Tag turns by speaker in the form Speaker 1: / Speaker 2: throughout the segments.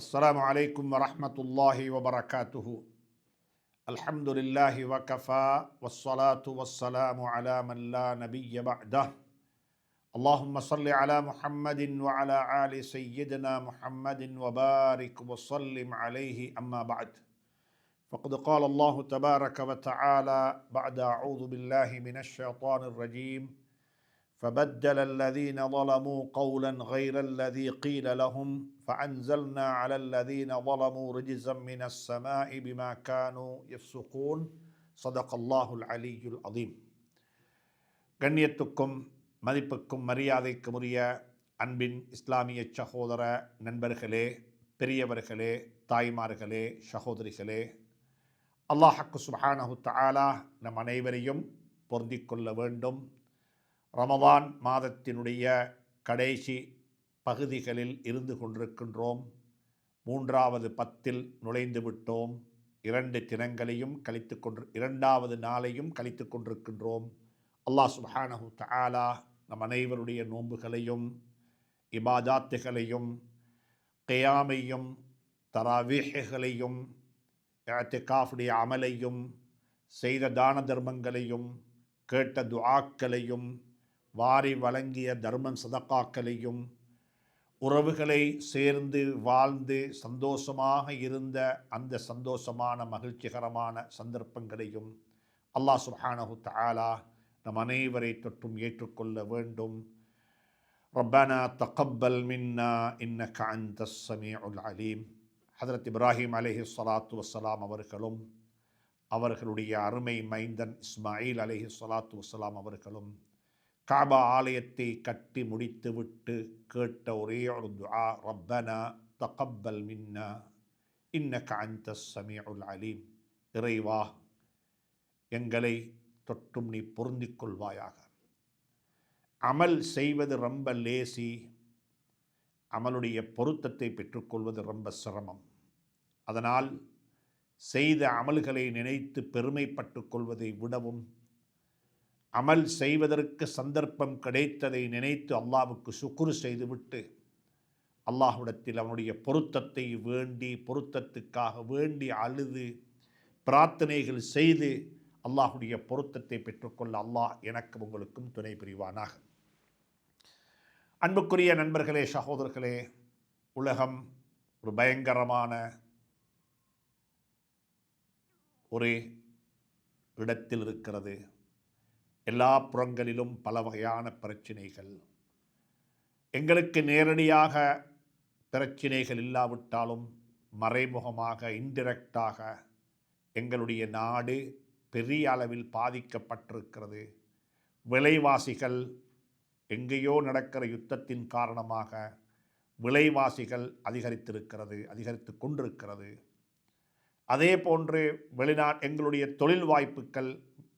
Speaker 1: السلام عليكم ورحمة الله وبركاته. الحمد لله وكفى والصلاة والسلام على من لا نبي بعده. اللهم صل على محمد وعلى آل سيدنا محمد وبارك وسلم عليه. أما بعد، فقد قال الله تبارك وتعالى بعد أعوذ بالله من الشيطان الرجيم: فبدل الذين ظلموا قولا غير الذي قيل لهم فأنزلنا على الذين ظلموا رجزا من السماء بما كانوا يفسقون. صدق الله العلي العظيم. கண்ணியத்துக்கும் மதிப்புக்கும் மரியாதைக்கும் உரிய அன்பின் இஸ்லாமிய சகோதர நண்பர்களே, பெரியவர்களே, தாய்மார்களே, சகோதரிகளே, அல்லாஹ் சுப்ஹானஹு தஆலா நம் அனைவரையும் பொருந்திக் கொள்ள வேண்டும். ரமதான் மாதத்தினுடைய கடைசி பகுதிகளில் இருந்து கொண்டிருக்கின்றோம். 3வது 10 நுழைந்து விட்டோம். 2 தினங்களையும் இரண்டாவது நாளையும் கழித்து கொண்டிருக்கின்றோம். அல்லாஹ் சுப்ஹானஹு தஆலா நம் அனைவருடைய நோன்புகளையும் இபாதாத்துகளையும் கியாமையும் தராவீஹ்களையும் இஅ்திகாஃபுடைய அமலையும் செய்த தான தர்மங்களையும் கேட்ட துஆக்களையும் வாரி வழங்கிய தர்மம் சதக்காக்களையும் உறவுகளை சேர்ந்து வாழ்ந்து சந்தோஷமாக இருந்த அந்த சந்தோஷமான மகிழ்ச்சிகரமான சந்தர்ப்பங்களையும் அல்லாஹ் சுப்ஹானஹு தஆலா நம் அனைவரை தொற்றும் ஏற்றுக்கொள்ள வேண்டும். ரப்பனா தகப்பல் மின்னா இன்னக அன்தஸ் ஸமீஉல் அலீம். ஹஜ்ரத் இப்ராஹிம் அலைஹிஸ்ஸலாத்து வஸ்ஸலாம் அவர்களும் அவர்களுடைய அருமை மைந்தன் இஸ்மாயில் அலைஹிஸ்ஸலாத்து வஸ்ஸலாம் அவர்களும் காபா ஆலயத்தை கட்டி முடித்துவிட்டு கேட்ட ஒரே ஒரு துஆ, ரப்பனா தகப்பல் மின்னா இன்னக அன்தஸ் ஸமீஉல் அலீம். இறைவா, எங்களை தொற்றும் நீ பொருந்திக் கொள்வாயாக. அமல் செய்வது ரொம்ப லேசி, அமலுடைய பொருத்தத்தை பெற்றுக்கொள்வது ரொம்ப சிரமம். அதனால் செய்த அமல்களை நினைத்து பெருமைப்பட்டு கொள்வதை விடவும், அமல் செய்வதற்கு சந்தர்ப்பம் கிடைத்ததை நினைத்து அல்லாஹ்வுக்கு சுக்ரு செய்துவிட்டு அல்லாஹ்விடத்தில் அவனுடைய பொருத்தத்தை வேண்டி, பொருத்தத்துக்காக வேண்டி அழுது பிரார்த்தனைகள் செய்து அல்லாஹ்வுடைய பொருத்தத்தை பெற்றுக்கொள்ள அல்லாஹ் எனக்கும் உங்களுக்கும் துணை புரிவானாக. அன்புக்குரிய நண்பர்களே, சகோதரர்களே, உலகம் ஒரு பயங்கரமான ஒரு இடத்தில் இருக்கிறது. எல்லா புறங்களிலும் பல வகையான பிரச்சினைகள். எங்களுக்கு நேரடியாக பிரச்சினைகள் இல்லாவிட்டாலும் மறைமுகமாக, இன்டிரெக்டாக எங்களுடைய நாடு பெரிய அளவில் பாதிக்கப்பட்டிருக்கிறது. விலைவாசிகள், எங்கேயோ நடக்கிற யுத்தத்தின் காரணமாக விலைவாசிகள் அதிகரித்து கொண்டிருக்கிறது. அதே போன்று எங்களுடைய தொழில் வாய்ப்புகள்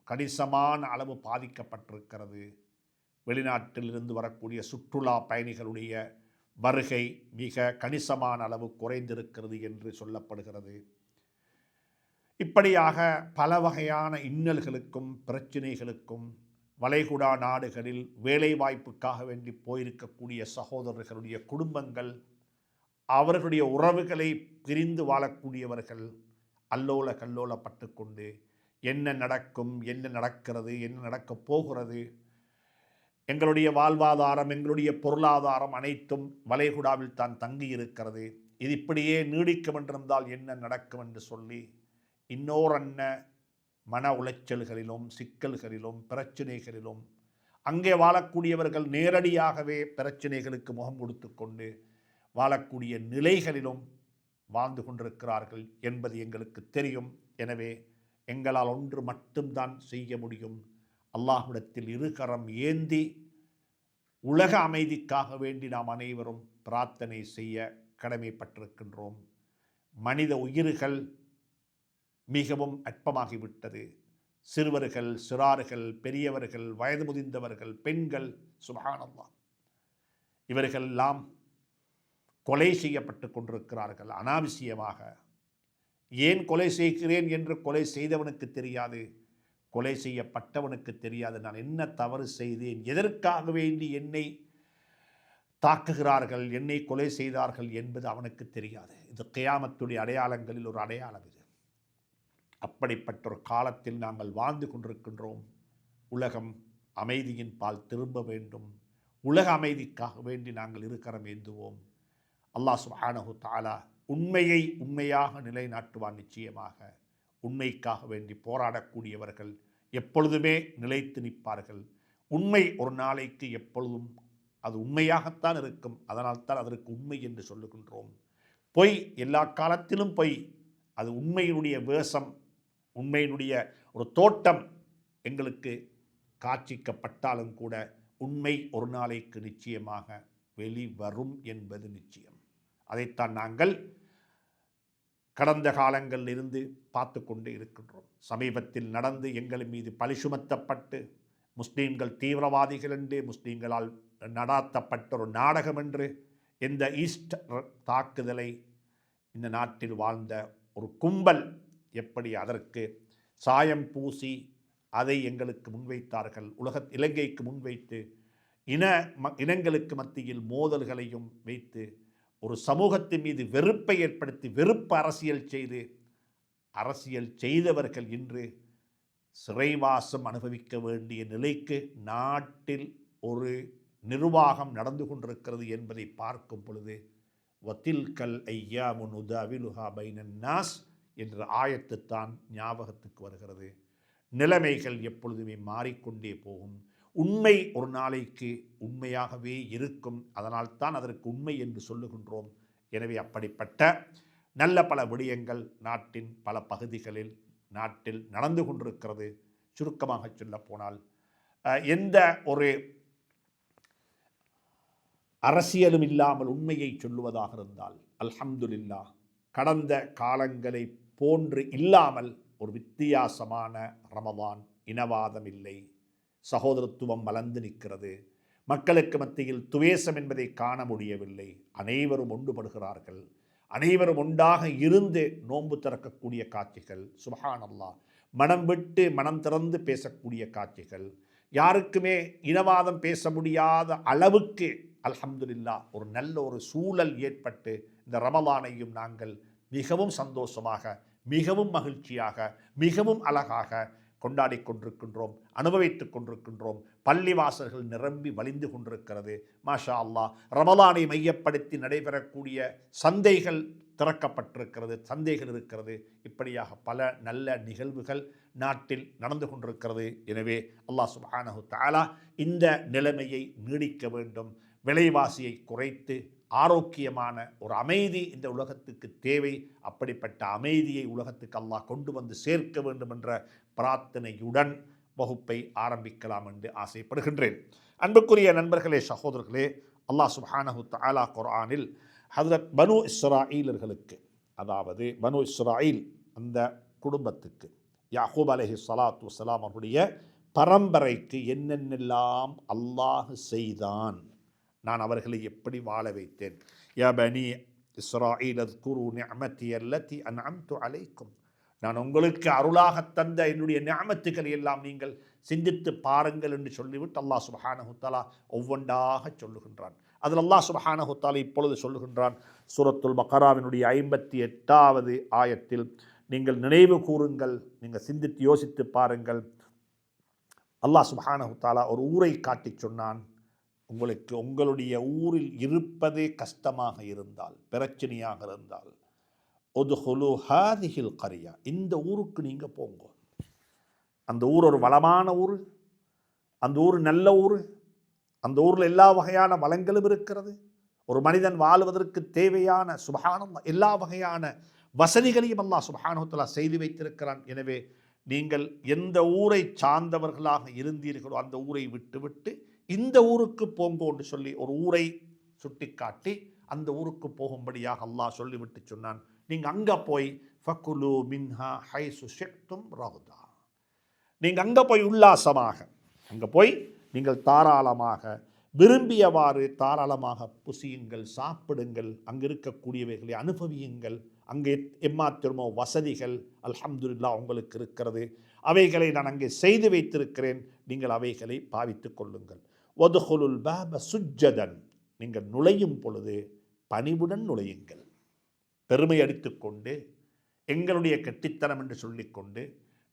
Speaker 1: கணிசமான அளவு பாதிக்கப்பட்டிருக்கிறது. வெளிநாட்டிலிருந்து வரக்கூடிய சுற்றுலா பயணிகளுடைய வருகை மிக கணிசமான அளவு குறைந்திருக்கிறது என்று சொல்லப்படுகிறது. இப்படியாக பல வகையான இன்னல்களுக்கும் பிரச்சினைகளுக்கும் வளைகுடா நாடுகளில் வேலை வாய்ப்புக்காக வேண்டி போயிருக்கக்கூடிய சகோதரர்களுடைய குடும்பங்கள், அவர்களுடைய உறவுகளை பிரிந்து வாழக்கூடியவர்கள் அல்லோல கல்லோலப்பட்டு கொண்டு என்ன நடக்கும், என்ன நடக்கிறது, என்ன நடக்கப் போகிறது, எங்களுடைய வாழ்வாதாரம், எங்களுடைய பொருளாதாரம் அனைத்தும் வளைகுடாவில் தான் தங்கி இருக்கிறது, இது இப்படியே நீடிக்கும் என்றிருந்தால் என்ன நடக்கும் என்று சொல்லி இன்னோரன்ன மன உளைச்சல்களிலும் சிக்கல்களிலும் பிரச்சினைகளிலும் அங்கே வாழக்கூடியவர்கள் நேரடியாகவே பிரச்சினைகளுக்கு முகம் கொடுத்து கொண்டு வாழக்கூடிய நிலைகளிலும் வாழ்ந்து கொண்டிருக்கிறார்கள் என்பது எங்களுக்கு தெரியும். எனவே எங்களால் ஒன்று மட்டும்தான் செய்ய முடியும். அல்லாஹ்விடத்தில் இருகரம் ஏந்தி உலக அமைதிக்காக வேண்டி நாம் அனைவரும் பிரார்த்தனை செய்ய கடமைப்பட்டிருக்கின்றோம். மனித உயிர்கள் மிகவும் அற்பமாகிவிட்டது. சிறுவர்கள், சிறார்கள், பெரியவர்கள், வயது முதிர்ந்தவர்கள், பெண்கள், சுப்ஹானல்லாஹ், இவர்களெல்லாம் கொலை செய்யப்பட்டு கொண்டிருக்கிறார்கள் அனாவசியமாக. ஏன் கொலை செய்கிறேன் என்று கொலை செய்தவனுக்கு தெரியாது, கொலை செய்யப்பட்டவனுக்கு தெரியாது. நான் என்ன தவறு செய்தேன், எதற்காக வேண்டி என்னை தாக்குகிறார்கள், என்னை கொலை செய்தார்கள் என்பது அவனுக்கு தெரியாது. இது கியாமத்துடைய அடையாளங்களில் ஒரு அடையாளம். இது அப்படிப்பட்ட ஒரு காலத்தில் நாங்கள் வாழ்ந்து கொண்டிருக்கின்றோம். உலகம் அமைதியின் பால் திரும்ப வேண்டும். உலக அமைதிக்காக வேண்டி நாங்கள் இருக்கிறோம் ஏந்துவோம். அல்லாஹ் சுப்ஹானஹு தஆலா உண்மையை உண்மையாக நிலைநாட்டுவான். நிச்சயமாக உண்மைக்காக வேண்டி போராடக்கூடியவர்கள் எப்பொழுதுமே நிலைத்து நிற்பார்கள். உண்மை ஒரு நாளைக்கு எப்பொழுதும் அது உண்மையாகத்தான் இருக்கும். அதனால்தான் அதற்கு உண்மை என்று சொல்லுகின்றோம். பொய் எல்லா காலத்திலும் பொய். அது உண்மையினுடைய வேஷம், உண்மையினுடைய ஒரு தோட்டம் எங்களுக்கு காட்சிக்கப்பட்டாலும் கூட உண்மை ஒரு நாளைக்கு நிச்சயமாக வெளிவரும் என்பது நிச்சயம். அதைத்தான் நாங்கள் கடந்த காலங்களில் இருந்து பார்த்து கொண்டு இருக்கின்றோம். சமீபத்தில் நடந்து எங்கள் மீது பழி சுமத்தப்பட்டு முஸ்லீம்கள் தீவிரவாதிகள் என்று முஸ்லீம்களால் நடாத்தப்பட்ட ஒரு நாடகம் என்று இந்த ஈஸ்டர் தாக்குதலை இந்த நாட்டில் வாழ்ந்த ஒரு கும்பல் எப்படி அதற்கு சாயம் பூசி அதை எங்களுக்கு முன்வைத்தார்கள். இலங்கைக்கு முன்வைத்து இனங்களுக்கு மத்தியில் மோதல்களையும் வைத்து ஒரு சமூகத்தின் மீது வெறுப்பை ஏற்படுத்தி வெறுப்பு அரசியல் செய்தவர்கள் இன்று சிறைவாசம் அனுபவிக்க வேண்டிய நிலைக்கு நாட்டில் ஒரு நிர்வாகம் நடந்து கொண்டிருக்கிறது என்பதை பார்க்கும் பொழுது வத்தில்கல் ஐயாமு நுதாவிலுஹா பைனன் நாஸ் என்ற ஆயத்துத்தான் ஞாபகத்துக்கு வருகிறது. நிலைமைகள் எப்பொழுதுமே மாறிக்கொண்டே போகும். உண்மை ஒரு நாளைக்கு உண்மையாகவே இருக்கும். அதனால்தான் அதற்கு உண்மை என்று சொல்லுகின்றோம். எனவே அப்படிப்பட்ட நல்ல பல விடயங்கள் நாட்டின் பல பகுதிகளில் நாட்டில் நடந்து கொண்டிருக்கிறது. சுருக்கமாக சொல்ல போனால் எந்த ஒரு அரசியலும் இல்லாமல் உண்மையை சொல்லுவதாக இருந்தால் அல்ஹம்துலில்லாஹ் கடந்த காலங்களை போன்று இல்லாமல் ஒரு வித்தியாசமான ரமதான். இனவாதம் இல்லை, சகோதரத்துவம் வளர்ந்து நிற்கிறது. மக்களுக்கு மத்தியில் துவேஷம் என்பதை காண முடியவில்லை. அனைவரும் ஒன்றுபடுகிறார்கள். அனைவரும் ஒன்றாக இருந்து நோன்பு திறக்கக்கூடிய காட்சிகள். சுப்ஹானல்லாஹ், மனம் விட்டு மனம் திறந்து பேசக்கூடிய காட்சிகள். யாருக்குமே இனவாதம் பேச முடியாத அளவுக்கு அல்ஹம்துலில்லாஹ் ஒரு நல்ல ஒரு சூழல் ஏற்பட்டு இந்த ரமலானையும் நாங்கள் மிகவும் சந்தோஷமாக, மிகவும் மகிழ்ச்சியாக, மிகவும் அழகாக கொண்டாடி கொண்டிருக்கின்றோம், அனுபவித்துக் கொண்டிருக்கின்றோம். பள்ளிவாசல்கள் நிரம்பி வழிந்து கொண்டிருக்கிறது. மாஷா அல்லாஹ். ரமலானை மையப்படுத்தி நடைபெறக்கூடிய சந்தைகள் திறக்கப்பட்டிருக்கிறது, சந்தைகள் இருக்கிறது. இப்படியாக பல நல்ல நிகழ்வுகள் நாட்டில் நடந்து கொண்டிருக்கிறது. எனவே அல்லாஹ் சுப்ஹானஹு தஆலா இந்த நிலைமையை நீடிக்க வேண்டும். விலைவாசியை குறைத்து ஆரோக்கியமான ஒரு அமைதி இந்த உலகத்துக்கு தேவை. அப்படிப்பட்ட அமைதியை உலகத்துக்கு அல்லாஹ் கொண்டு வந்து சேர்க்க வேண்டும் என்ற பிரார்த்தனையுடன் வகுப்பை ஆரம்பிக்கலாம் என்று ஆசைப்படுகின்றேன். அன்புக்குரிய நண்பர்களே, சகோதரர்களே, அல்லாஹ் சுப்ஹானஹு தஆலா குர்ஆனில் ஹஜ்ரத் பனு இஸ்ராயீலர்களுக்கு, அதாவது பனு இஸ்ராயீல் அந்த குடும்பத்துக்கு யாக்கூப் அலைஹிஸ்ஸலாத்து வஸ்ஸலாம் அவருடைய பரம்பரைக்கு என்னென்னெல்லாம் அல்லாஹ் செய்தான், நான் அவர்களை எப்படி வாழ வைத்தேன். யா பனி இஸ்ராயீல் அஸ்குரு நிஅமதி அல்லதி அன்அம்து அலைக்கும், நான் உங்களுக்கு அருளாக தந்த என்னுடைய நிஅமத்துக்களை எல்லாம் நீங்கள் சிந்தித்து பாருங்கள் என்று சொல்லிவிட்டு அல்லாஹ் சுப்ஹானஹு தஆலா ஒவ்வொன்றாக சொல்லுகின்றான். அதில் அல்லாஹ் சுப்ஹானஹு தஆலா இப்பொழுது சொல்லுகின்றான் சூரத்துல் பக்ராவினுடைய 58வது ஆயத்தில், நீங்கள் நினைவு கூறுங்கள், நீங்கள் சிந்தித்து யோசித்து பாருங்கள். அல்லாஹ் சுப்ஹானஹு தஆலா ஒரு ஊரை காட்டி சொன்னான். உங்களுக்கு உங்களுடைய ஊரில் இருப்பதே கஷ்டமாக இருந்தால், பிரச்சனையாக இருந்தால், உத்ஹுலு ஹாதிஹில் கரியா, இந்த ஊருக்கு நீங்கள் போங்க. அந்த ஊர் ஒரு வளமான ஊர், அந்த ஊர் நல்ல ஊர், அந்த ஊரில் எல்லா வகையான வளங்களும் இருக்கிறது. ஒரு மனிதன் வாழ்வதற்கு தேவையான சுப்ஹானல்லாஹ் எல்லா வகையான வசதிகளையும் அல்லாஹ் சுப்ஹானஹு தஆலா செய்து வைத்திருக்கிறான். எனவே நீங்கள் எந்த ஊரை சார்ந்தவர்களாக இருந்தீர்களோ அந்த ஊரை விட்டுவிட்டு இந்த ஊருக்கு போங்கோ என்று சொல்லி ஒரு ஊரை சுட்டிக்காட்டி அந்த ஊருக்கு போகும்படியாக அல்லாஹ் சொல்லிவிட்டு சொன்னான். நீங்கள் அங்கே போய் ஃபக்குலு மின்ஹா ஹைசு ஷிஅ்தும் ரகதா, நீங்கள் அங்கே போய் உல்லாசமாக, அங்கே போய் நீங்கள் தாராளமாக விரும்பியவாறு தாராளமாக புசியுங்கள், சாப்பிடுங்கள், அங்கே இருக்கக்கூடியவைகளை அனுபவியுங்கள். அங்கே எம்மாத்திரமோ வசதிகள் அல்ஹம்துலில்லாஹ் உங்களுக்கு இருக்கிறது. அவைகளை நான் அங்கே செய்து வைத்திருக்கிறேன், நீங்கள் அவைகளை பாவித்து கொள்ளுங்கள். வதுஹுலுல் பாப சுஜ்ஜதன், நீங்கள் நுழையும் பொழுது பணிவுடன் நுழையுங்கள். பெருமை அடித்துக்கொண்டு எங்களுடைய கெட்டித்தனம் என்று சொல்லிக்கொண்டு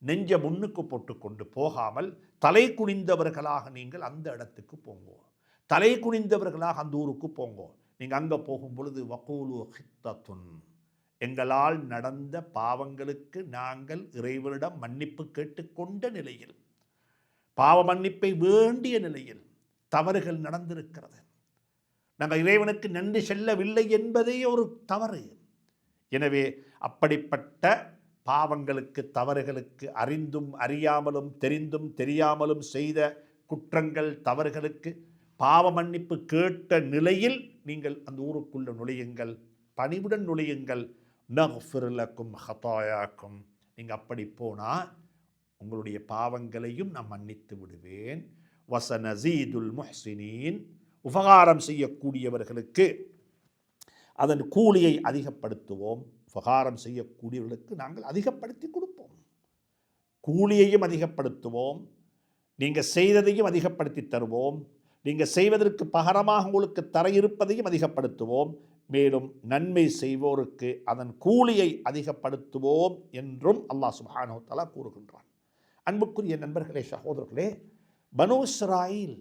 Speaker 1: நெஞ்ச முன்னுக்கு போட்டுக்கொண்டு போகாமல் தலை குனிந்தவர்களாக நீங்கள் அந்த இடத்துக்கு போங்கோ. தலை குனிந்தவர்களாக அந்த ஊருக்கு போங்கோ. நீங்கள் அங்கே போகும் பொழுது வகூலு ஹித்தத்துன், எங்களால் நடந்த பாவங்களுக்கு நாங்கள் இறைவனிடம் மன்னிப்பு கேட்டுக்கொண்ட நிலையில், பாவ மன்னிப்பை வேண்டிய நிலையில் தவறுகள் நடந்திருக்கிறது, நாங்கள் இறைவனுக்கு நன்றி செல்லவில்லை என்பதே ஒரு தவறு. எனவே அப்படிப்பட்ட பாவங்களுக்கு, தவறுகளுக்கு, அறிந்தும் அறியாமலும் தெரிந்தும் தெரியாமலும் செய்த குற்றங்கள், தவறுகளுக்கு பாவ மன்னிப்பு கேட்ட நிலையில் நீங்கள் அந்த ஊருக்குள்ள நுழையுங்கள், பணிவுடன் நுழையுங்கள். நஃபிர் லக்கும் ஹதாயாக்கும், நீங்கள் அப்படி போனால் உங்களுடைய பாவங்களையும் நான் மன்னித்து விடுவேன். வஸனஸீதுல் முஹ்ஸினீன், உபகாரம் செய்யக்கூடியவர்களுக்கு அதன் கூலியை அதிகப்படுத்துவோம். உபகாரம் செய்யக்கூடியவர்களுக்கு நாங்கள் அதிகப்படுத்தி கொடுப்போம், கூலியையும் அதிகப்படுத்துவோம், நீங்கள் செய்ததையும் அதிகப்படுத்தி தருவோம், நீங்கள் செய்வதற்கு பகரமாக உங்களுக்கு தர இருப்பதையும் அதிகப்படுத்துவோம், மேலும் நன்மை செய்வோருக்கு அதன் கூலியை அதிகப்படுத்துவோம் என்றும் அல்லாஹ் சுப்ஹானஹு வ தஆலா கூறுகின்றான். அன்புக்குரிய நண்பர்களே, சகோதரர்களே, பனூ இஸ்ராயீல்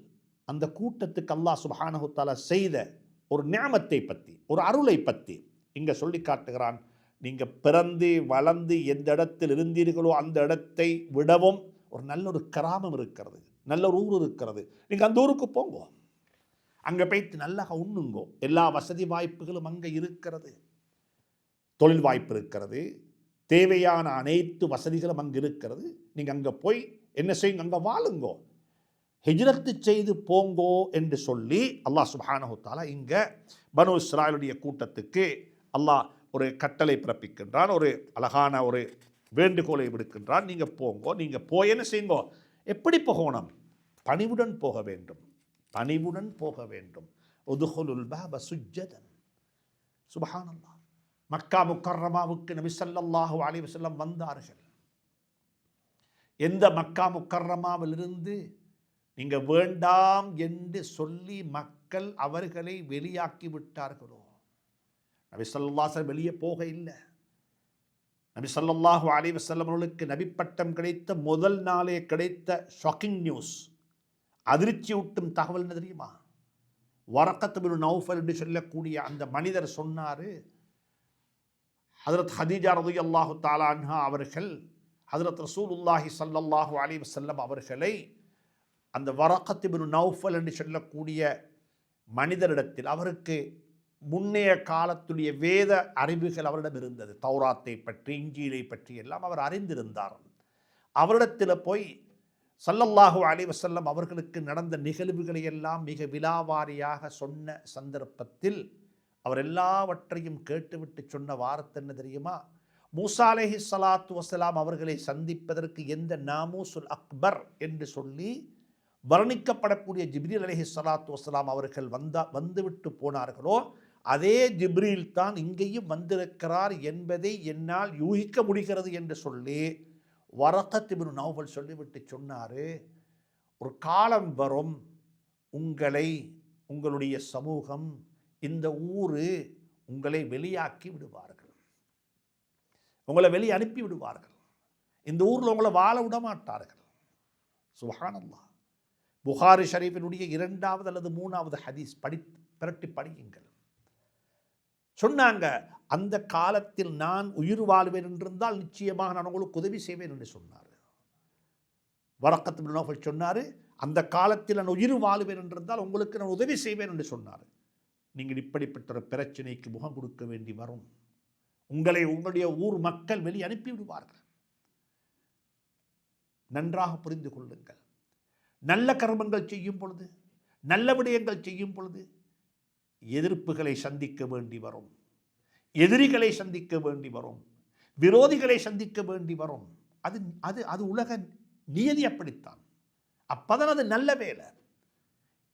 Speaker 1: அந்த கூட்டத்துக்கு அல்லாஹ் சுப்ஹானஹு வ தஆலா செய்த ஒரு நிஅமத்தை பற்றி, ஒரு அருளை பற்றி இங்கே சொல்லி காட்டுகிறான். நீங்கள் பிறந்து வளர்ந்து எந்த இடத்தில் இருந்தீர்களோ அந்த இடத்தை விடவும் ஒரு நல்ல ஒரு கிராமம் இருக்கிறது, நல்ல ஒரு ஊர் இருக்கிறது. நீங்கள் அந்த ஊருக்கு போங்கோ, அங்கே போய்த்து நல்லா உண்ணுங்கோ. எல்லா வசதி வாய்ப்புகளும் அங்கே இருக்கிறது, தொழில் வாய்ப்பு இருக்கிறது, தேவையான அனைத்து வசதிகளும் அங்கே இருக்கிறது. நீங்கள் அங்கே போய் என்ன செய்யுங்க, அங்கே வாழுங்கோ, ஹிஜ்ரத்து செய்து போங்கோ என்று சொல்லி அல்லாஹ் சுப்ஹானஹு தஆலா இங்கே பனூ இஸ்ராயலுடைய கூட்டத்துக்கு அல்லாஹ் ஒரு கட்டளை பிறப்பிக்கின்றான், ஒரு அழகான ஒரு வேண்டுகோளை விடுக்கின்றான். நீங்கள் போங்கோ, நீங்கள் போய் என்ன செய்யுங்கோ, எப்படி போகணும், பணிவுடன் போக வேண்டும், பணிவுடன் போக வேண்டும். உதுஹுலுல் பாப சுஜ்ஜதன். சுப்ஹானல்லாஹ், மக்கா முக்கர்ரமாவுக்கு நபி ஸல்லல்லாஹு அலைஹி வஸல்லம் வந்தார்கள். எந்த மக்கா முக்கர்ரமாவிலிருந்து நீங்கள் வேண்டாம் என்று சொல்லி மக்கள் அவர்களை வெளியாக்கி விட்டார்களோ, நபி ஸல்லல்லாஹு அலைஹி வஸல்லம் வெளியே போக இல்லை. நபி ஸல்லல்லாஹு அலைஹி வஸல்லம் அவர்களுக்கு நபிப்பட்டம் கிடைத்த முதல் நாளே கிடைத்த ஷாக்கிங் நியூஸ், அதிர்ச்சி ஊட்டும் தகவல் என்ன தெரியுமா? வரக்கத் பின் நௌஃபல் என்று சொல்லக்கூடிய அந்த மனிதர் சொன்னார், ஹஜ்ரத் ஹதீஜா ரலியல்லாஹு தஆலா அன்ஹா அவர்கள் ஹஜ்ரத் ரசூலுல்லாஹி ஸல்லல்லாஹு அலைஹி வஸல்லம் அவர்களை அந்த வரக்கத் பின் நௌஃபல் என்று சொல்லக்கூடிய மனிதரிடத்தில், அவருக்கு முன்னைய காலத்துடைய வேத அறிவுகள் அவரிடம் இருந்தது, தௌராத்தை பற்றி, இஞ்சீலை பற்றி எல்லாம் அவர் அறிந்திருந்தார். அவரிடத்தில் போய் ஸல்லல்லாஹு அலைஹி வஸல்லம் அவர்களுக்கு நடந்த நிகழ்வுகளை எல்லாம் மிக விலாவாரியாக சொன்ன சந்தர்ப்பத்தில் அவர் எல்லாவற்றையும் கேட்டுவிட்டு சொன்ன வார்த்தை என்ன தெரியுமா? மூசா அலைஹிஸ்ஸலாத்து வஸ்ஸலாம் அவர்களை சந்திப்பதற்கு எந்த நாமூசுல் அக்பர் என்று சொல்லி வர்ணிக்கப்படக்கூடிய ஜிப்ரீல் அலைஹிஸ்ஸலாத்து வஸ்ஸலாம் அவர்கள் வந்துவிட்டு போனார்களோ, அதே ஜிப்ரீல் தான் இங்கேயும் வந்திருக்கிறார் என்பதை என்னால் யூகிக்க முடிகிறது என்று சொல்லி வரக்கத் இப்னு நௌஃபல் சொல்லிவிட்டு சொன்னார், ஒரு காலம் வரும், உங்களை, உங்களுடைய சமூகம், இந்த ஊர் உங்களை வெளியாக்கி விடுவார்கள், உங்களை வெளியே அனுப்பி விடுவார்கள், இந்த ஊரில் உங்களை வாழ விட மாட்டார்கள். சுப்ஹானல்லாஹ். புகாரி ஷரீஃபினுடைய 2வது அல்லது 3வது ஹதீஸ் பிரட்டி படியுங்கள். சொன்னாங்க, அந்த காலத்தில் நான் உயிர் வாழ்வேன் என்றிருந்தால் நிச்சயமாக நான் உங்களுக்கு உதவி செய்வேன் என்று சொன்னார். வரக்கத் இப்னு நௌஃபல் சொன்னார், அந்த காலத்தில் நான் உயிர் வாழ்வேன் என்றிருந்தால் உங்களுக்கு நான் உதவி செய்வேன் என்று சொன்னார். நீங்கள் இப்படிப்பட்ட ஒரு பிரச்சனைக்கு முகம் கொடுக்க வேண்டி வரும், உங்களை உங்களுடைய ஊர் மக்கள் வெளியே அனுப்பி விடுவார்கள். நன்றாக புரிந்து கொள்ளுங்கள். நல்ல கர்மங்கள் செய்யும் பொழுது, நல்ல விடயங்கள் செய்யும் பொழுது எதிர்ப்புகளை சந்திக்க வேண்டி வரும், எதிரிகளை சந்திக்க வேண்டி வரும், விரோதிகளை சந்திக்க வேண்டி வரும். அது அது அது உலக நியதி, அப்படித்தான். அப்பதான் அது நல்ல வேலை.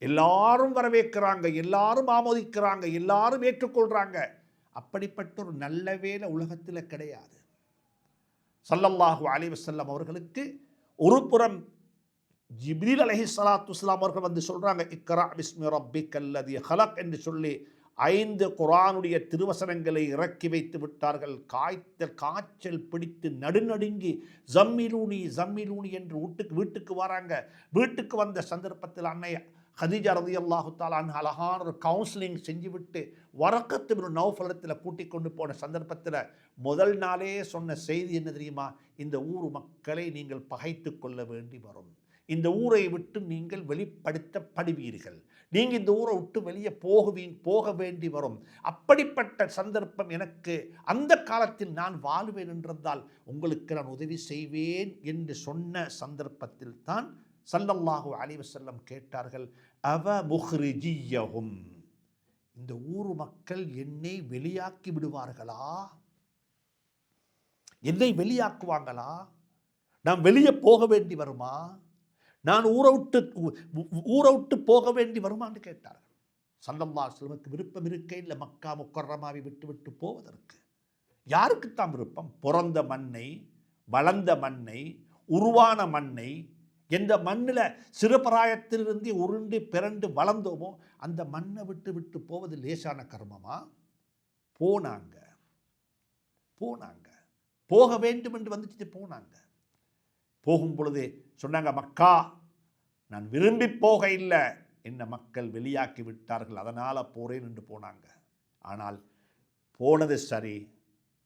Speaker 1: எல்லாரும் வரவேற்கிறாங்க, எல்லாரும் ஆமோதிக்கிறாங்க, எல்லாரும் ஏற்றுக்கொள்றாங்க. அப்படிப்பட்ட ஒரு நல்ல வேலை உலகத்தில் கிடையாது. ஸல்லல்லாஹு அலைஹி வஸல்லம் அவர்களுக்கு ஒரு புறம் ஜிப்ரீல் அலைஹிஸ்ஸலாத்து வஸ்ஸலாம் அவர்கள் வந்து சொல்றாங்க, இக்ரா பிஸ்மி ரப்பிக்கல்லதி ஹலக் என்று சொல்லி 5 குர்ஆனுடைய திருவசனங்களை இறக்கி வைத்து விட்டார்கள். காய்ச்சல் பிடித்து நடுநடுங்கி ஜம்மிலூனி ஜம்மிலூனி என்று வீட்டுக்கு வராங்க. வீட்டுக்கு வந்த சந்தர்ப்பத்தில் அன்னை ஹதீஜா ரலியல்லாஹு தஆலா அன்ஹா அழகான ஒரு கவுன்சிலிங் செஞ்சுவிட்டு வரக்கத் இப்னு நௌஃபல் கூட்டிக் கொண்டு போன சந்தர்ப்பத்தில் முதல் நாளே சொன்ன செய்தி என்ன தெரியுமா? இந்த ஊர் மக்களை நீங்கள் பகைத்து கொள்ள வேண்டி வரும், இந்த ஊரை விட்டு நீங்கள் வெளிப்படுத்தப்படுவீர்கள், நீங்கள் இந்த ஊரை விட்டு வெளியே போக வேண்டி வரும். அப்படிப்பட்ட சந்தர்ப்பம் எனக்கு அந்த காலத்தில் நான் வாழ்வேன் என்றால் உங்களுக்கு நான் உதவி செய்வேன் என்று சொன்ன சந்தர்ப்பத்தில் தான் ஸல்லல்லாஹு அலைஹி வஸல்லம் கேட்டார்கள், அவ முஹ்ரிஜியஹும், இந்த ஊர் மக்கள் என்னை வெளியாக்கி விடுவார்களா? என்னை வெளியாக்குவாங்களா? நான் வெளியே போக வேண்டி வருமா? நான் ஊரை விட்டு போக வேண்டி வருமான்னு கேட்டார்கள். ஸல்லல்லாஹு அலைஹி வஸல்லம் விருப்பம் இருக்கே இல்லை மக்கா முக்கர்ரமாவை விட்டு போவதற்கு. யாருக்குத்தான் விருப்பம்? பிறந்த மண்ணை, வளர்ந்த மண்ணை, உருவான மண்ணை, எந்த மண்ணில் சிறுபிராயத்திலிருந்து உருண்டு பிறண்டு வளர்ந்தோமோ அந்த மண்ணை விட்டு போவது லேசான கர்மமா? போனாங்க. போக வேண்டும் என்று வந்துட்டு போனாங்க. போகும் பொழுது சொன்னாங்க, மக்கா நான் விரும்பி போக இல்லை, என்ன மக்கள் வெளியாக்கி விட்டார்கள், அதனால் போறேன் என்று போனாங்க. ஆனால் போனது சரி,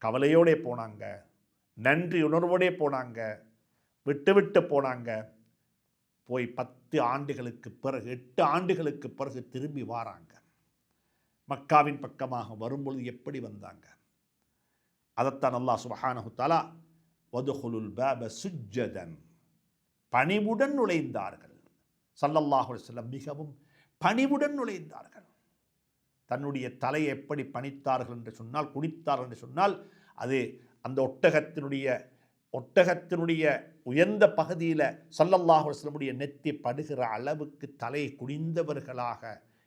Speaker 1: கவலையோடே போனாங்க, நன்றி உணர்வோடே போனாங்க, விட்டு போனாங்க. போய் 10 ஆண்டுகளுக்கு பிறகு 8 ஆண்டுகளுக்கு பிறகு திரும்பி வாராங்க. மக்காவின் பக்கமாக வரும்பொழுது எப்படி வந்தாங்க? அதைத்தான் அல்லாஹ் சுப்ஹானஹு தஆலா வதுகுலுல் பாப சுஜ்ஜதன், பணிவுடன் நுழைந்தார்கள். ஸல்லல்லாஹு அலைஹி வஸல்லம் மிகவும் பணிவுடன் நுழைந்தார்கள். தன்னுடைய தலையை எப்படி பணித்தார்கள் என்று சொன்னால், குனித்தார்கள் என்று சொன்னால், அது அந்த ஒட்டகத்தினுடைய உயர்ந்த பகுதியில் ஸல்லல்லாஹு அலைஹி வஸல்லம் நெத்தி படுகிற அளவுக்கு தலை குனிந்தவர்களாக,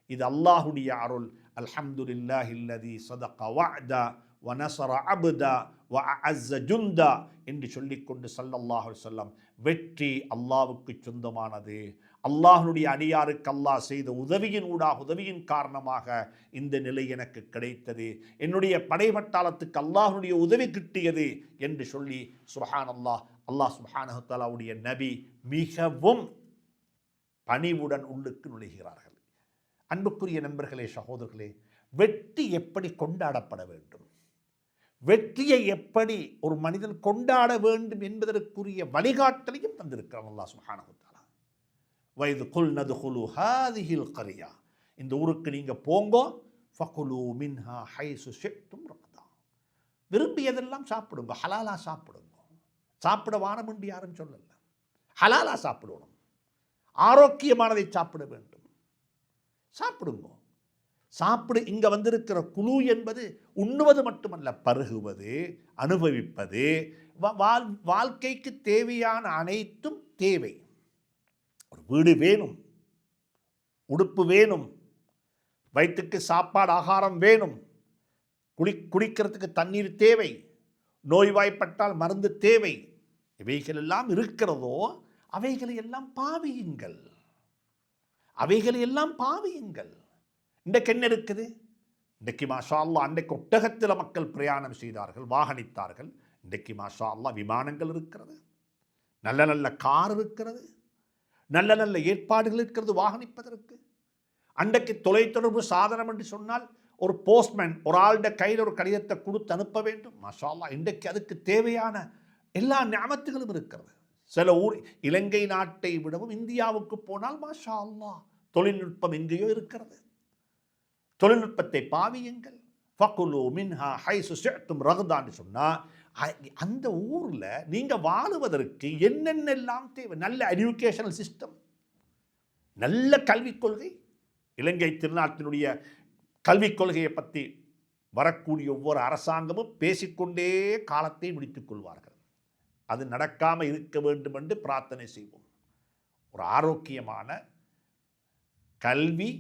Speaker 1: இது அல்லாஹுடைய அருள். அல்ஹம்துலில்லாஹில்லதி ஸதக வஅதா வ நஸர அப்தா வ அஅஸ்ஸ ஜுந்தா என்று சொல்லிக்கொண்டு ஸல்லல்லாஹு அலைஹி வஸல்லம் வெற்றி அல்லாஹ்வுக்கு சொந்தமானது. அல்லாஹ்வுடைய அடியாருக்கு அல்லாஹ் செய்த உதவியின் காரணமாக இந்த நிலை எனக்கு கிடைத்தது, என்னுடைய படைபட்டாளத்துக்கு அல்லாஹ்வுடைய உதவி கிட்டியது என்று சொல்லி சுப்ஹானல்லாஹ், அல்லாஹ் சுப்ஹானஹு தஆலாவுடைய நபி மிகவும் பணிவுடன் உள்ளுக்கு நுழைகிறார்கள். அன்புக்குரிய நண்பர்களே, சகோதரர்களே, வெற்றி எப்படி கொண்டாடப்பட வேண்டும், வெற்றியை எப்படி ஒரு மனிதன் கொண்டாட வேண்டும் என்பதற்குரிய வழிகாட்டலையும் தந்திருக்கிறார் அல்லாஹ் சுப்ஹானஹு தஆலா. வைது குல் நதுகுலு ஹாதிஹில் கரியா, இந்த ஊருக்கு நீங்கள் போங்கோ, ஃபகுலு மின்ஹா ஹைசு ஷி'தும் ரகதா, விரும்பியதெல்லாம் சாப்பிடுங்க, ஹலாலா சாப்பிடுங்க. சாப்பிட வானம் என்று யாரும் சொல்லல, ஹலாலா சாப்பிடணும், ஆரோக்கியமானதை சாப்பிட வேண்டும், சாப்பிடுங்க. இங்கே வந்திருக்கிற குழு என்பது உண்ணுவது மட்டுமல்ல, பருகுவது, அனுபவிப்பது, வாழ்க்கைக்கு தேவையான அனைத்தும் தேவை. ஒரு வீடு வேணும், உடுப்பு வேணும், வயிற்றுக்கு சாப்பாடு ஆகாரம் வேணும், குடிக்கிறதுக்கு தண்ணீர் தேவை, நோய்வாய்ப்பட்டால் மருந்து தேவை. இவைகள் எல்லாம் இருக்கிறதோ அவைகளை எல்லாம் பாவியுங்கள். இன்றைக்கு என்ன இருக்குது? இன்றைக்கு மாஷா அல்லாஹ், அன்றைக்கு ஒட்டகத்தில் மக்கள் பிரயாணம் செய்தார்கள், வாகனித்தார்கள். இன்றைக்கு மாஷா அல்லாஹ் விமானங்கள் இருக்கிறது, நல்ல நல்ல கார் இருக்கிறது, நல்ல நல்ல ஏற்பாடுகள் இருக்கிறது வாகனிப்பதற்கு. அன்றைக்கு தொலைத்தொடர்பு சாதனம் என்று சொன்னால் ஒரு போஸ்ட்மேன் ஒரு ஆளுடைய கையில் ஒரு கடிதத்தை கொடுத்து அனுப்ப வேண்டும். மாஷா அல்லாஹ், இன்றைக்கு அதுக்கு தேவையான எல்லா ஞாபகங்களும் இருக்கிறது. சில இலங்கை நாட்டை விடவும் இந்தியாவுக்கு போனால் மாஷா அல்லாஹ் தொழில்நுட்பம் எங்கேயோ இருக்கிறது. தொழில்நுட்பத்தை பாவியுங்கள். ஃபகுலு மின்ஹா ஹைசு ஷி'தும் ரகதான்னு சொன்னால், அந்த ஊரில் நீங்கள் வாழுவதற்கு என்னென்னலாம் தேவை? நல்ல எஜுகேஷனல் சிஸ்டம், நல்ல கல்விக் கொள்கை. இலங்கை திருநாட்டினுடைய கல்விக் கொள்கையை பற்றி வரக்கூடிய ஒவ்வொரு அரசாங்கமும் பேசிக்கொண்டே காலத்தை முடித்துக் கொள்வார்கள். அது நடக்காமல் இருக்க வேண்டும் என்று பிரார்த்தனை செய்வோம். ஒரு ஆரோக்கியமான கல்வி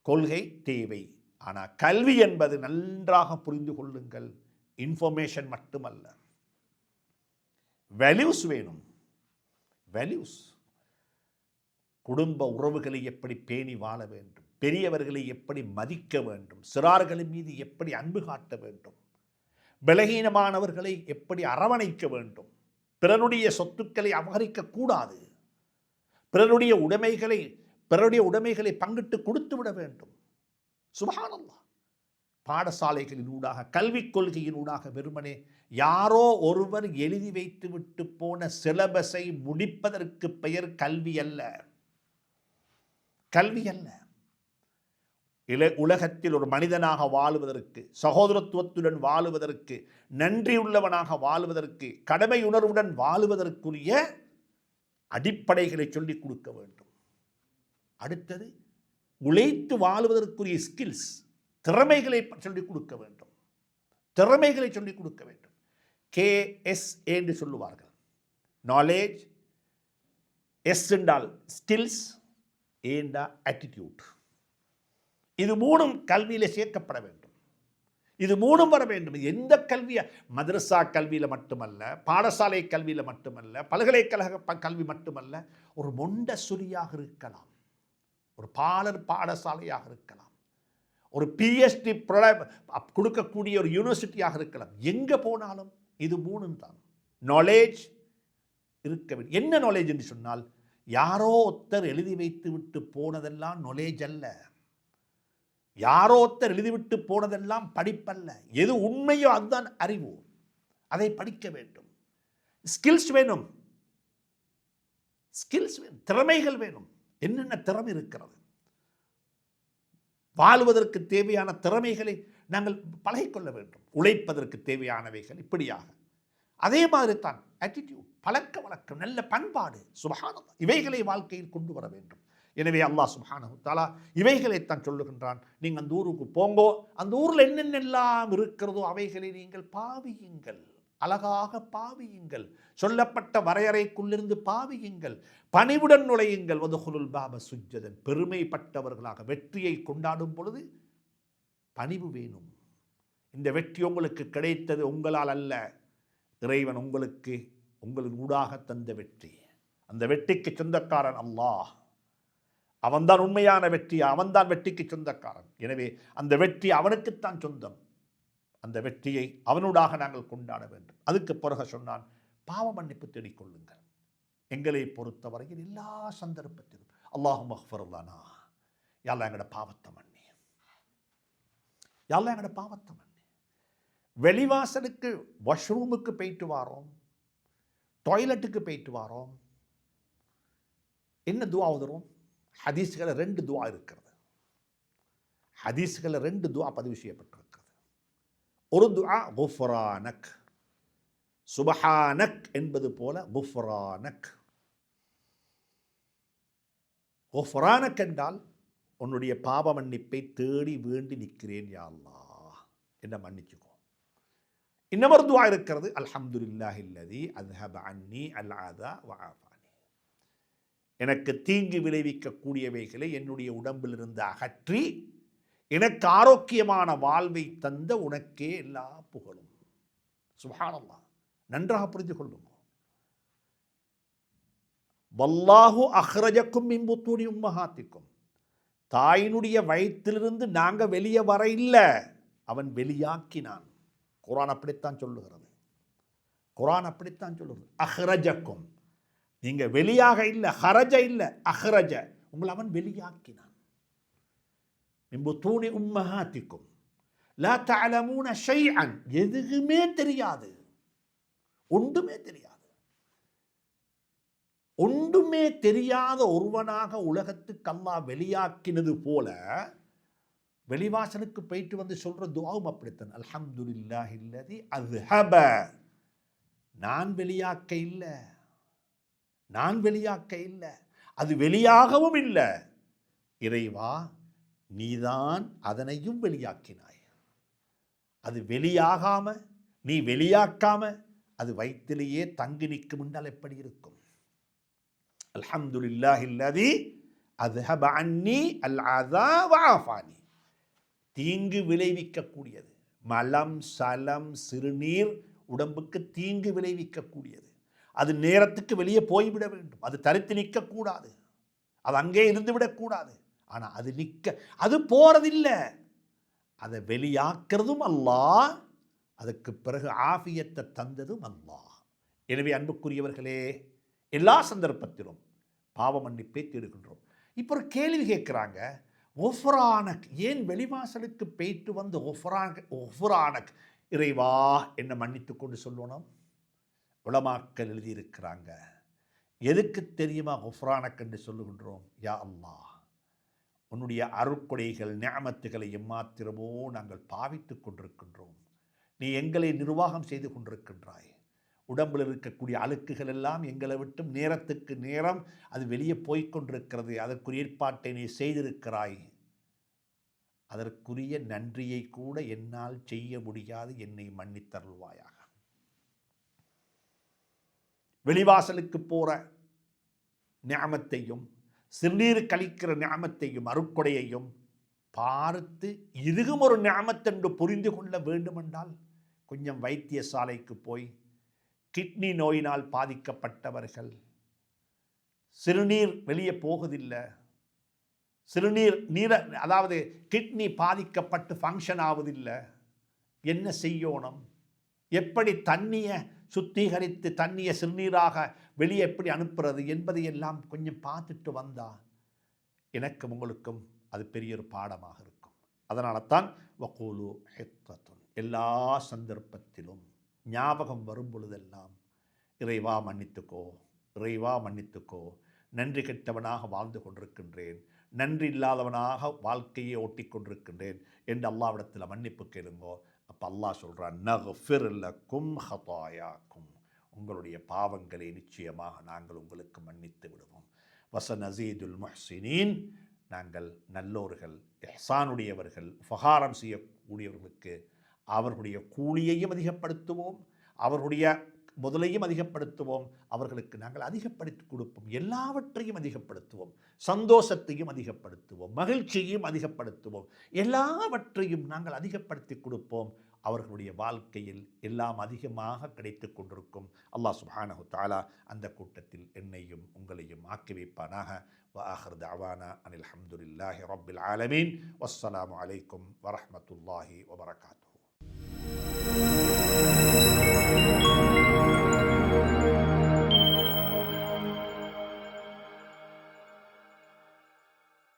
Speaker 1: கொள்கை தேவை. ஆனால் கல்வி என்பது நன்றாக புரிந்து கொள்ளுங்கள், இன்ஃபர்மேஷன் மட்டுமல்ல, வேல்யூஸ் வேணும். வேல்யூஸ் குடும்ப உறவுகளை எப்படி பேணி வாழ வேண்டும், பெரியவர்களை எப்படி மதிக்க வேண்டும், சிறார்களின் மீது எப்படி அன்பு காட்ட வேண்டும், பலகீனமானவர்களை எப்படி அரவணைக்க வேண்டும், பிறருடைய சொத்துக்களை அபகரிக்க கூடாது, பிறருடைய உடைமைகளை பங்கிட்டு கொடுத்து விட வேண்டும். சுப்ஹானல்லாஹ். பாடசாலைகளினூடாக, கல்விக் கொள்கையினூடாக வெறுமனே யாரோ ஒருவர் எழுதி வைத்து விட்டு போன சிலபஸை முடிப்பதற்கு பெயர் கல்வி அல்ல. கல்வி அல்ல. உலகத்தில் ஒரு மனிதனாக வாழுவதற்கு, சகோதரத்துவத்துடன் வாழுவதற்கு, நன்றியுள்ளவனாக வாழுவதற்கு, கடமை உணர்வுடன் வாழுவதற்குரிய அடிப்படைகளை சொல்லிக் கொடுக்க வேண்டும். அடுத்தது உழைத்து வாழுவதற்குரிய ஸ்கில்ஸ், திறமைகளை சொல்லிக் கொடுக்க வேண்டும். திறமைகளை சொல்லிக் கொடுக்க வேண்டும். KS என்று சொல்லுவார்கள். நாலேஜ், எஸ் என்றால் ஸ்கில்ஸ், ஏண்டா ஆட்டிடியூட். இது மூணும் கல்வியில சேர்க்கப்பட வேண்டும். இது மூணும் வர வேண்டும். எந்த கல்வியை, மதரசா கல்வியில் மட்டுமல்ல, பாடசாலை கல்வியில் மட்டுமல்ல, பல்கலைக்கழக கல்வி மட்டுமல்ல, ஒரு மொண்டசொலியாக இருக்கலாம், ஒரு பாடசாலையாக இருக்கலாம், ஒரு PhD கொடுக்கக்கூடிய ஒரு யூனிவர்சிட்டியாக இருக்கலாம். எங்கே போனாலும் இது மூணும் தான். நாலேஜ் இருக்க வேண்டும். என்ன நாலேஜ் என்று சொன்னால், யாரோ ஒருத்தர் எழுதி வைத்து விட்டு போனதெல்லாம் நாலேஜ் அல்ல. யாரோ ஒருத்தர் எழுதிவிட்டு போனதெல்லாம் படிப்பல்ல. எது உண்மையோ அதுதான் அறிவு. அதை படிக்க வேண்டும். ஸ்கில்ஸ் வேணும். ஸ்கில்ஸ் வேணும். திறமைகள் வேணும். என்னென்ன திறமை இருக்கிறது, வாழ்வதற்கு தேவையான திறமைகளை நாங்கள் பழகிக்கொள்ள வேண்டும். உழைப்பதற்கு தேவையானவைகள் இப்படியாக. அதே மாதிரி தான் ஆட்டிடியூட், பழக்க வழக்கம், நல்ல பண்பாடு, சுப்ஹானல்லாஹ், இவைகளை வாழ்க்கையில் கொண்டு வர வேண்டும். எனவே அல்லாஹ் சுப்ஹானஹு தஆலா இவைகளைத்தான் சொல்லுகின்றான். நீங்கள் அந்த ஊருக்கு போங்கோ, அந்த ஊரில் என்னென்னெல்லாம் இருக்கிறதோ அவைகளை நீங்கள் பாவியுங்கள், அழகாக பாவியுங்கள், சொல்லப்பட்ட வரையறைக்குள்ளிருந்து பாவியுங்கள், பணிவுடன் நுழையுங்கள். வதுகுலுல் பாப சுஜ்ஜதன், பெருமைப்பட்டவர்களாக வெற்றியை கொண்டாடும் பொழுது பணிவு வேணும். இந்த வெற்றி உங்களுக்கு கிடைத்தது உங்களால் அல்ல, இறைவன் உங்களுக்கு உங்களின் ஊடாக தந்த வெற்றி. அந்த வெற்றிக்கு சொந்தக்காரன் அல்லாஹ். அவன்தான் உண்மையான வெற்றி, அவன்தான் வெற்றிக்கு சொந்தக்காரன். எனவே அந்த வெற்றி அவனுக்குத்தான் சொந்தம். அந்த வெற்றியை அவனூடாக நாங்கள் கொண்டாட வேண்டும். அதுக்கு பிறகு சொன்னான், பாவ மன்னிப்பு தேடிக்கொள்ளுங்கள். எங்களை பொறுத்தவரையில் எல்லா சந்தர்ப்பத்திலும் அல்லாஹும்ம ஃக்ஃபிர் லனா, யா அல்லாஹ் எங்களோட பாவத்தை மன்னி, யா அல்லாஹ் எங்களோட பாவத்தை மன்னி. வெளிவாசலுக்கு வாஷ்ரூமுக்கு போயிட்டு வாரோம், டாய்லெட்டுக்கு போயிட்டு வாரோம், என்ன துவா ஓதுறோம்? ஹதீஸ்களில் 2 துவா இருக்கிறது. ஹதீஸ்களில் 2 துவா பதிவு செய்யப்பட்டிருக்கிறது. ஒரு துவா குஃப்ரானக், சுபஹானக் என்பது போல குஃப்ரானக். குஃப்ரானக் என்றால் உன்னுடைய பாவ மன்னிப்பை தேடி வேண்டி நிற்கிறேன் யா அல்லாஹ், என்ன மன்னிச்சுக்கோ. இன்னொரு துவா இருக்கிறது, அல்ஹம்துலில்லாஹில்லதி அஸ்ஹப அன்னி அல் அதா வ ஆஃபானி, எனக்கு தீங்கு விளைவிக்கக்கூடியவைகளை என்னுடைய உடம்பிலிருந்து அகற்றி எனக்கு ஆரோக்கியமான வாழ்வை தந்த உனக்கே எல்லா புகழும். சுப்ஹானல்லாஹ். நன்றாக புரிந்து கொள்ளுங்க. வல்லாஹு அஹ்ரஜக்கும் மின் புத்தூனி உம்மஹாத்திக்கும், தாயினுடைய வயிற்றிலிருந்து நாங்கள் வெளியே வர இல்லை, அவன் வெளியாக்கினான். குர்ஆன் அப்படித்தான் சொல்லுகிறது. குர்ஆன் அப்படித்தான் சொல்லுகிறது. அஹ்ரஜக்கும், நீங்க வெளியாக இல்லை, ஹரஜ இல்லை, அஹ்ரஜ, உங்களை அவன் வெளியாக்கினான். மின் புத்தூனி உம்மஹாத்திக்கும் லா தஅலமூன ஷைஅன், எதுவுமே தெரியாது, ஒன்றுமே தெரியாது. ஒன்றுமே தெரியாத ஒருவனாக உலகத்துக்கு அல்லாஹ் வெளியாக்கினது போல வெளிவாசலுக்கு போயிட்டு வந்து சொல்ற துஆவும் அப்படித்தான். அல்ஹம்துலில்லாஹில்லதி அஸ்ஹப, நான் வெளியாக்க இல்லை, நான் வெளியாக்க இல்லை, அது வெளியாகவும் இல்லை, இறைவா நீதான் அதனையும் வெளியாக்கினாய். அது வெளியாகாம, நீ வெளியாக்காம அது வயிற்றிலேயே தங்கி நிற்கும் என்றால் எப்படி இருக்கும்? அல்ஹம்துலில்லாஹில்லதி அஸ்ஹப அன்னி அல் அதா வ ஆஃபானி, தீங்கு விளைவிக்கக்கூடியது, மலம் சலம் சிறுநீர் உடம்புக்கு தீங்கு விளைவிக்கக்கூடியது, அது நேரத்துக்கு வெளியே போய்விட வேண்டும், அது தரித்து நிற்கக்கூடாது, அது அங்கே இருந்து விடக்கூடாது. ஆனால் அது அது போறதில்லை, அதை வெளியாக்குறதும் அல்லாஹ், அதுக்கு பிறகு ஆஃபியத்தை தந்ததும் அல்லாஹ். எனவே அன்புக்குரியவர்களே, எல்லா சந்தர்ப்பத்திலும் பாவ மன்னிப்பை தேடுகின்றோம். இப்போ ஒரு கேள்வி கேட்குறாங்க, ஒஃபரானக், ஏன் வெளிவாசலுக்கு போயிட்டு வந்து ஒஃபரானக், இறைவா என்னை மன்னித்து கொண்டு சொல்லணும்? உலமாக்கள் எழுதியிருக்கிறாங்க, எதுக்கு தெரியுமா ஒஃபரானக் என்று சொல்லுகின்றோம்? யா அல்லாஹ், உன்னுடைய அருட்கொடைகள் நிஅமத்துகளை எம்மாத்திரமோ நாங்கள் பாவித்து கொண்டிருக்கின்றோம். நீ எங்களை நிர்வாகம் செய்து கொண்டிருக்கின்றாய். உடம்பில் இருக்கக்கூடிய அழுக்குகள் எல்லாம் எங்களை விட்டும் நேரத்துக்கு நேரம் அது வெளியே போய்கொண்டிருக்கிறது. அதற்குரிய ஏற்பாட்டை நீ செய்திருக்கிறாய். அதற்குரிய நன்றியை கூட என்னால் செய்ய முடியாது, என்னை மன்னித்தருள்வாயாக. வெளிவாசலுக்கு போற நிஅமத்தையும் சிறுநீர் கழிக்கிற நிஅமத்தையும் அருட்கொடையையும் பார்த்து இதுவும் ஒரு நிஅமத் என்று புரிந்து கொள்ள வேண்டுமென்றால் கொஞ்சம் வைத்தியசாலைக்கு போய் கிட்னி நோயினால் பாதிக்கப்பட்டவர்கள், சிறுநீர் வெளியே போகுதில்லை, அதாவது கிட்னி பாதிக்கப்பட்டு ஃபங்க்ஷன் ஆவதில்லை, என்ன செய்யணும், எப்படி தண்ணியை சுத்திகரித்து தண்ணியை சிறுநீராக வெளியே எப்படி அனுப்புறது என்பதையெல்லாம் கொஞ்சம் பார்த்துட்டு வந்தா எனக்கும் உங்களுக்கும் அது பெரிய ஒரு பாடமாக இருக்கும். அதனால தான் வகூலு ஹித்தத்துன், எல்லா சந்தர்ப்பத்திலும் ஞாபகம் வரும் பொழுதெல்லாம் இறைவா மன்னித்துக்கோ, இறைவா மன்னித்துக்கோ, நன்றி கெட்டவனாக வாழ்ந்து கொண்டிருக்கின்றேன், நன்றி இல்லாதவனாக வாழ்க்கையை ஓட்டி கொண்டிருக்கின்றேன் என்று அல்லாஹ்விடத்தில் மன்னிப்பு கேளுங்கோ. அப்போ அல்லாஹ் சொல்கிறான், நஃபிர் லக்கும் ஹதாயாக்கும், உங்களுடைய பாவங்களை நிச்சயமாக நாங்கள் உங்களுக்கு மன்னித்து விடுவோம். வஸனஸீதுல் முஹ்ஸினீன், நாங்கள் நல்லோர்கள், இஹ்சானுடையவர்கள், உபகாரம் செய்யக்கூடியவர்களுக்கு அவர்களுடைய கூலியையும் அதிகப்படுத்துவோம், அவர்களுடைய முதலையும் அதிகப்படுத்துவோம், அவர்களுக்கு நாங்கள் அதிகப்படுத்தி கொடுப்போம், எல்லாவற்றையும் அதிகப்படுத்துவோம், சந்தோஷத்தையும் அதிகப்படுத்துவோம், மகிழ்ச்சியையும் அதிகப்படுத்துவோம், எல்லாவற்றையும் நாங்கள் அதிகப்படுத்தி கொடுப்போம். அவர்களுடைய வாழ்க்கையில் எல்லாம் அதிகமாக கிடைத்து கொண்டிருக்கும். அல்லாஹ் சுப்ஹானஹு தஆலா அந்த கூட்டத்தில் என்னையும் உங்களையும் ஆக்கி வைப்பானாக. வஆகிரு தஅவானா அனில் ஹம்துலில்லாஹி ரப்பில் ஆலமீன். வஸ்ஸலாமு அலைக்கும் வரஹ்மத்துல்லாஹி வபரகாத்துஹு.